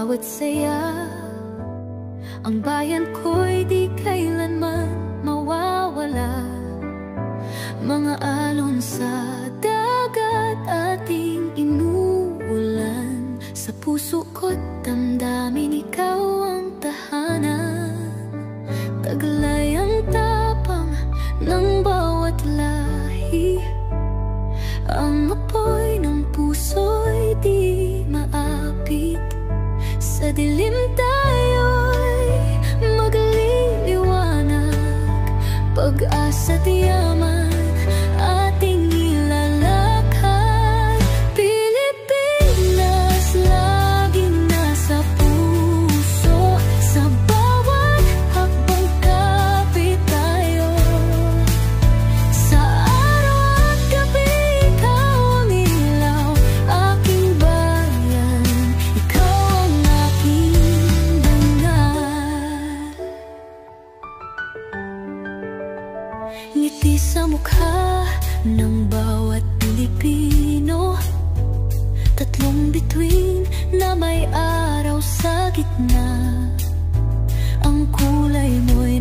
bawat saya. Ang bayan ko'y di kailanman mawawala. Mga alon sa dagat ating inuulan. Sa puso ko't damdamin ikaw ang tahanan. Taglay ang tapang ng bawat lahi. Ang apoy ng puso'y di maapit. Sa dilim tayo'y magliliwanag. Pag-asa't yaman ating ilalakad. Pilipinas laging nasa puso. Sa bawat hakbang kapit tayo. Sa araw at gabi ikaw ang ilaw. Aking bayan, ikaw ang aking dangal. Ngiti sa mukha ng bawat Pilipino. Tatlong bituin na may araw sa gitna. Ang kulay mo'y